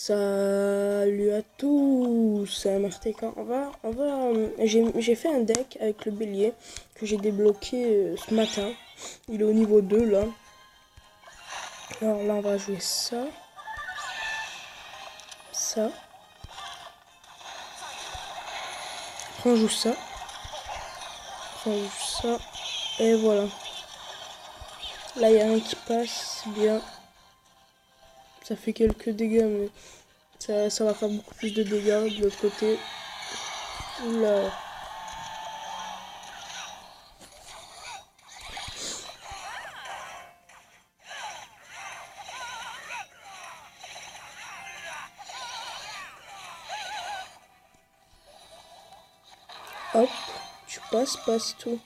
Salut à tous, c'est MRTK. J'ai fait un deck avec le bélier que j'ai débloqué ce matin. Il est au niveau 2 là. Alors là on va jouer ça. Ça. Après on joue ça. Après on joue ça. Et voilà. Là il y a un qui passe bien. Ça fait quelques dégâts mais ça va faire beaucoup plus de dégâts de l'autre côté. Oula. Hop, tu passes, passe tout.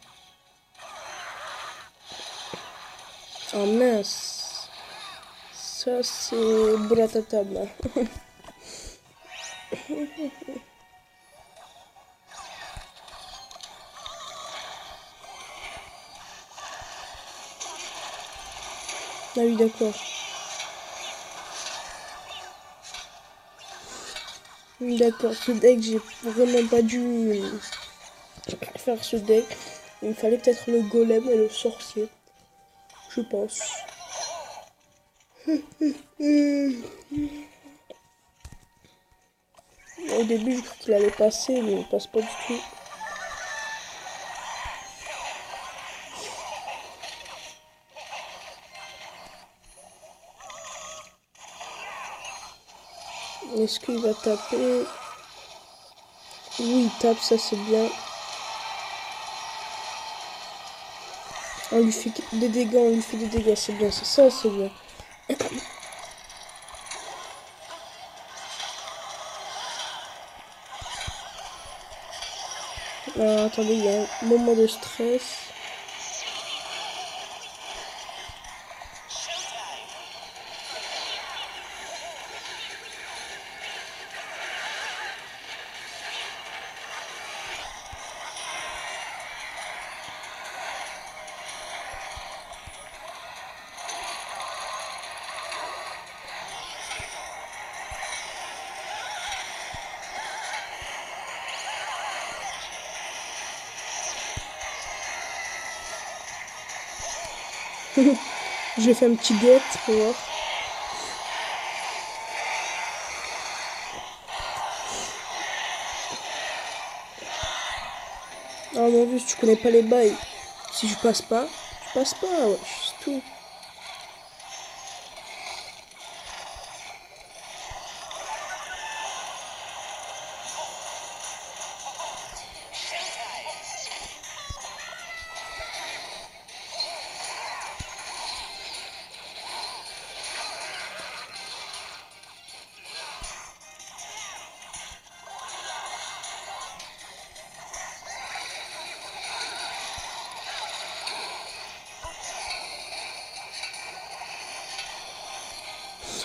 Oh mince. Ça c'est Bratatable. Ah oui d'accord. D'accord, ce deck j'ai vraiment pas dû faire ce deck. Il me fallait peut-être le golem et le sorcier. Je pense. Au début je crois qu'il allait passer mais il passe pas du tout. Est-ce qu'il va taper? Oui, il tape, ça c'est bien. On lui fait des dégâts, c'est bien, ça c'est bien. Alors, attendez, il y a un moment de stress. J'ai fait un petit get pour voir. Ah mon dieu, si tu connais pas les bails, si je passe pas, tu passes pas, ouais, c'est tout.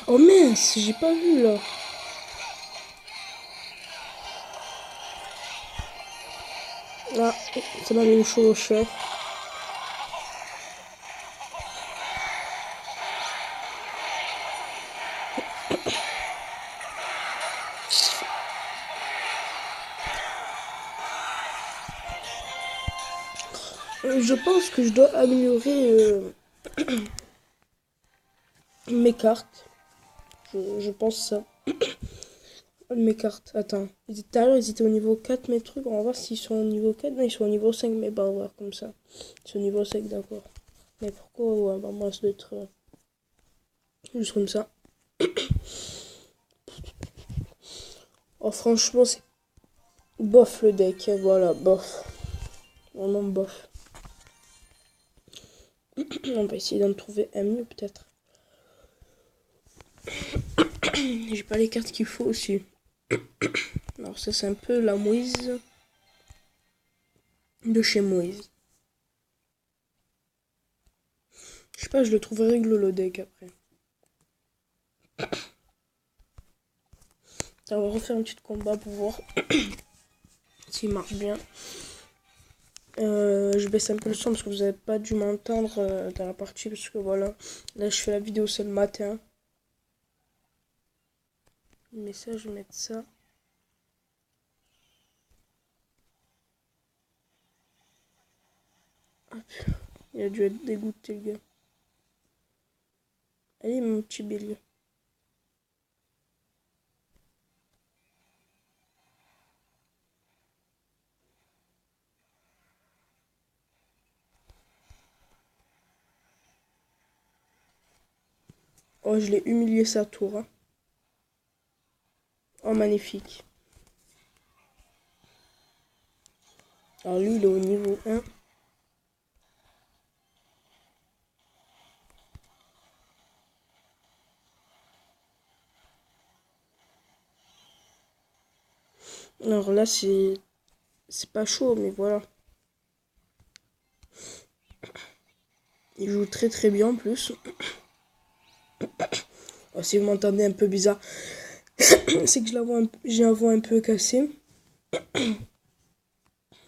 Oh mince, j'ai pas vu là. Ah, ça m'a mis une chaud au cœur. Je pense que je dois améliorer mes cartes. Je pense ça. Mes cartes, attends. Tout à l'heure, ils étaient au niveau 4, mes trucs. On va voir s'ils sont au niveau 4. Non, ils sont au niveau 5, mais bah, on va voir comme ça. Ils sont au niveau 5, d'accord. Mais pourquoi? Ouais, bah, moi, ça doit être juste comme ça. Oh, franchement, c'est bof le deck. Voilà, bof. Vraiment bof. On va essayer d'en trouver un mieux, peut-être. J'ai pas les cartes qu'il faut aussi. Alors, ça, c'est un peu la Moïse de chez Moïse. Je sais pas, je le trouve rigolo le deck après. On va refaire un petit combat pour voir s'il marche bien. Je baisse un peu le son parce que vous n'avez pas dû m'entendre dans la partie parce que voilà, là je fais la vidéo c'est le matin. Mais ça, je vais mettre ça. Hop. Il a dû être dégoûté, le gars. Allez, mon petit bélier. Oh, je l'ai humilié sa tour. Hein. Oh, magnifique. Alors lui, il est au niveau 1. Alors là, c'est pas chaud, mais voilà. Il joue très très bien en plus. Oh, si vous m'entendez un peu bizarre, c'est que j'ai la voix un peu cassée.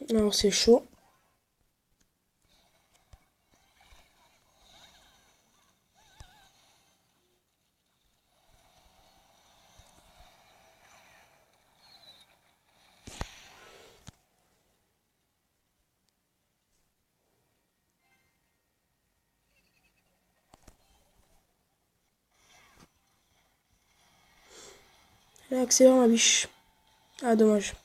Alors c'est chaud. Là, accélère ma biche. Ah, dommage.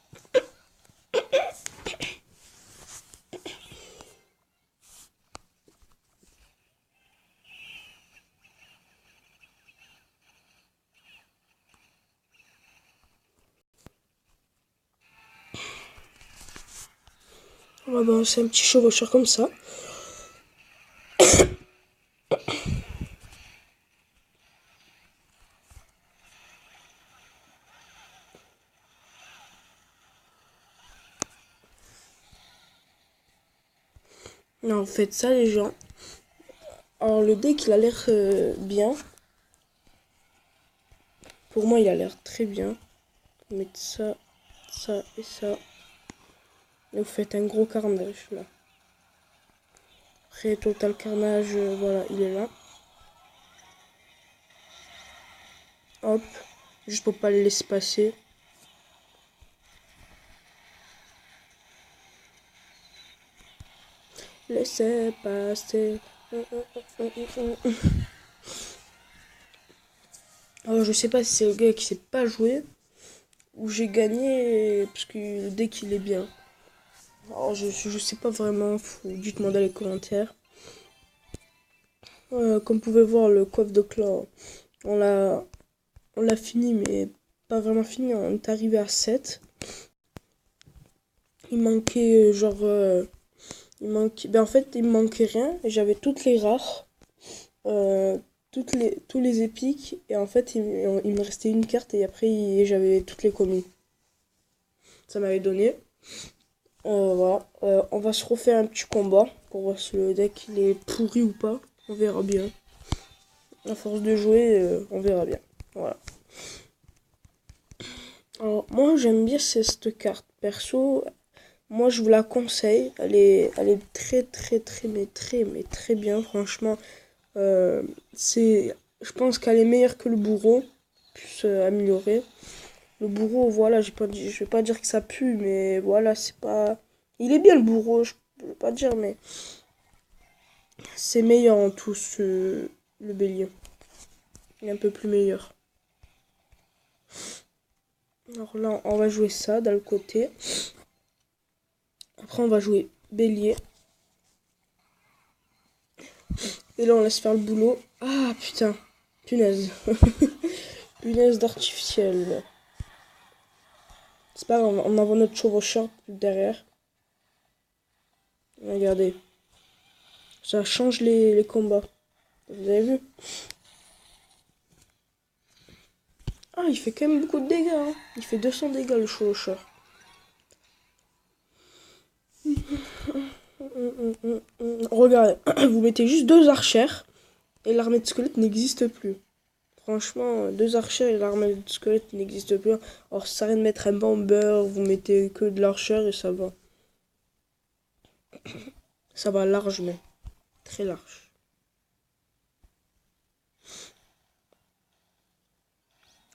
On va balancer un petit chevaucheur comme ça. Non, faites ça les gens. Alors le deck il a l'air bien. Pour moi il a l'air très bien. Vous mettez ça, ça et ça. Et vous faites un gros carnage là. Après total carnage, voilà, il est là. Hop, juste pour pas le laisser passer. Laissez passer. Alors je sais pas si c'est le gars qui sait pas jouer ou j'ai gagné parce que le deck il est bien. Alors je sais pas vraiment, dites-moi dans les commentaires. Comme vous pouvez voir le coffre de clan, on l'a fini mais pas vraiment fini, on est arrivé à 7. Il manquait en fait il me manquait rien, j'avais toutes les rares. Tous les épiques et en fait il me restait une carte et après j'avais toutes les communes. Ça m'avait donné. Voilà. On va se refaire un petit combat pour voir si le deck il est pourri ou pas. On verra bien. À force de jouer, on verra bien. Voilà. Alors moi j'aime bien cette carte. Perso, moi je vous la conseille. Elle est très très très mais très bien franchement. Je pense qu'elle est meilleure que le bourreau, plus améliorée. Le bourreau, voilà, je vais pas dire que ça pue, mais voilà, c'est pas. Il est bien le bourreau, je peux pas dire, mais c'est meilleur en tous le bélier. Il est un peu plus meilleur. Alors là, on va jouer ça dans le côté. Après, on va jouer bélier. Et là, on laisse faire le boulot. Ah putain, punaise. Punaise d'artificiel. C'est pas grave, on envoie notre chevaucheur derrière. Regardez. Ça change les combats. Vous avez vu? Ah, il fait quand même beaucoup de dégâts. Hein. Il fait 200 dégâts le chevaucheur. Regardez, vous mettez juste 2 archères et l'armée de squelettes n'existe plus. Franchement, 2 archères et l'armée de squelettes n'existe plus. Alors, ça sert à rien de mettre un bomber, vous mettez que de l'archère et ça va. Ça va large, mais très large.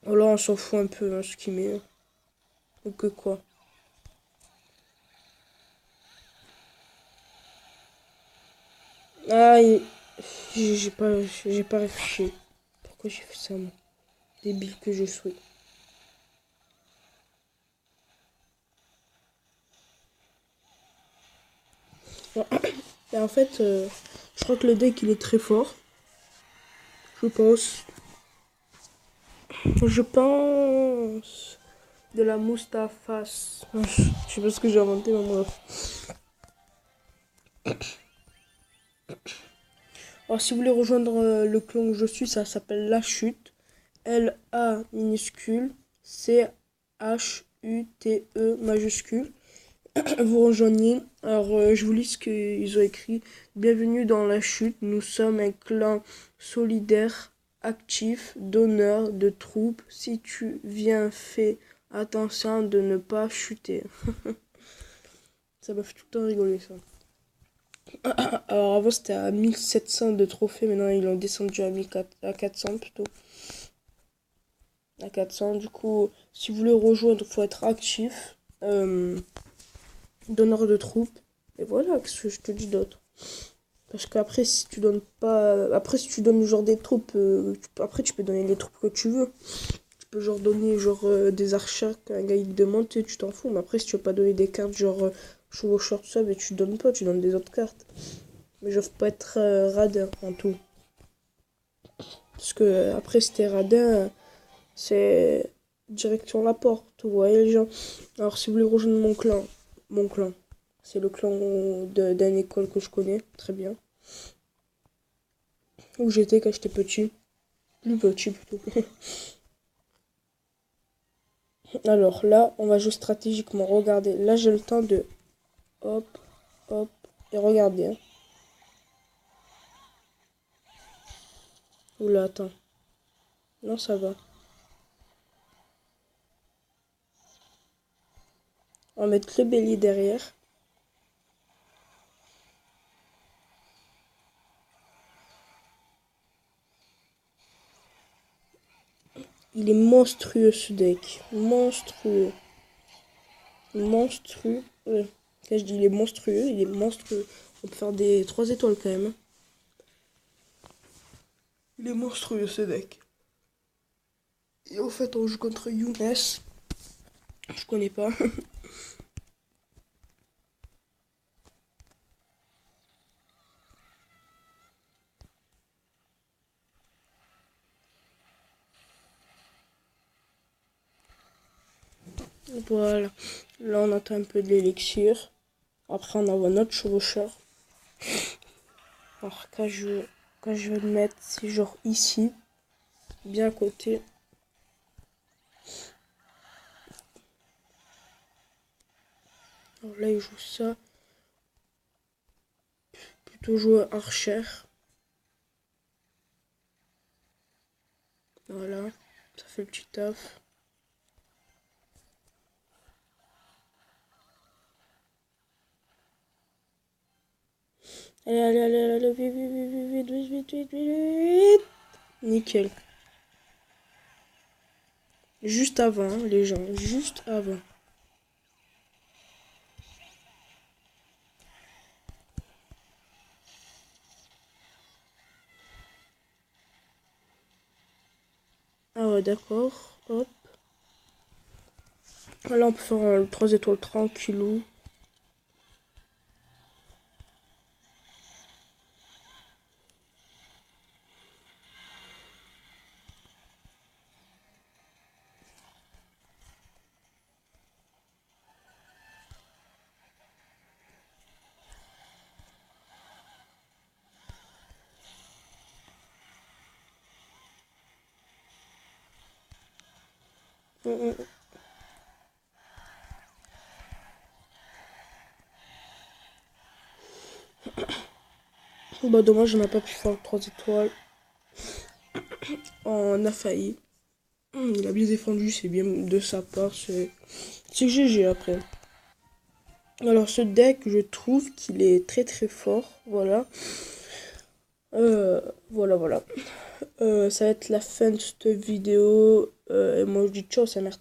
Alors on s'en fout un peu, hein, ce qu'il met. Ou que quoi. Ah, j'ai pas réfléchi. Pourquoi j'ai fait ça, moi? Débile que je suis. Bon, et en fait, je crois que le deck il est très fort. Je pense. Je pense. De la Mustafas. Je sais pas ce que j'ai inventé, mais moi. Alors, si vous voulez rejoindre le clan que je suis, ça s'appelle La Chute. L-A minuscule. C-H-U-T-E majuscule. Vous rejoignez. Alors, je vous lis ce qu'ils ont écrit. Bienvenue dans La Chute. Nous sommes un clan solidaire, actif, d'honneur, de troupes. Si tu viens, fais attention de ne pas chuter. Ça m'a fait tout le temps rigoler, ça. Alors, avant, c'était à 1700 de trophées. Maintenant, ils l'ont descendu à 400 plutôt. À 400. Du coup, si vous voulez rejoindre, il faut être actif. Donneur de troupes. Et voilà, qu'est-ce que je te dis d'autre. Parce qu'après, si tu donnes pas. Après, si tu donnes genre des troupes. Après, tu peux donner les troupes que tu veux. Tu peux genre donner genre des archers qu'un gars il te demande, tu t'en fous. Mais après, si tu veux pas donner des cartes genre chevaucheur, tout ça, mais tu donnes pas, tu donnes des autres cartes. Mais je veux pas être radin en tout. Parce que après, si t'es radin, c'est direction la porte. Vous voyez les gens. Alors, si vous voulez rejoindre mon clan, c'est le clan d'une école que je connais très bien. Où j'étais quand j'étais petit. Plus petit plutôt. Alors là, on va jouer stratégiquement. Regardez, là j'ai le temps de hop, hop, et regardez. Hein. Oula, attends. Non, ça va. On va mettre le bélier derrière. Il est monstrueux ce deck. Monstrueux. Monstrueux. Quand je dis il est monstrueux. On peut faire des 3 étoiles quand même. Il est monstrueux ce deck. Et au fait, on joue contre Younes. Je connais pas. Voilà. Là, on attend un peu de l'élixir. Après, on envoie notre chevaucheur. Alors, quand je vais le mettre, c'est genre ici. Bien à côté. Alors là, il joue ça. Plutôt jouer archer. Voilà. Ça fait le petit taf. Allez, allez, allez, allez, vite, vite, vite, vite, vite, vite, vite, vite. Nickel. Juste avant, hein, les gens. Juste avant. Ah ouais, d'accord. Hop. Là, on peut faire 3 étoiles tranquillou. Bah dommage, on n'a pas pu faire 3 étoiles. On a failli. Il a bien défendu, c'est bien de sa part. C'est GG après. Alors ce deck, je trouve qu'il est très très fort. Voilà. Voilà. Ça va être la fin de cette vidéo. Et moi je dis ciao, ça m'a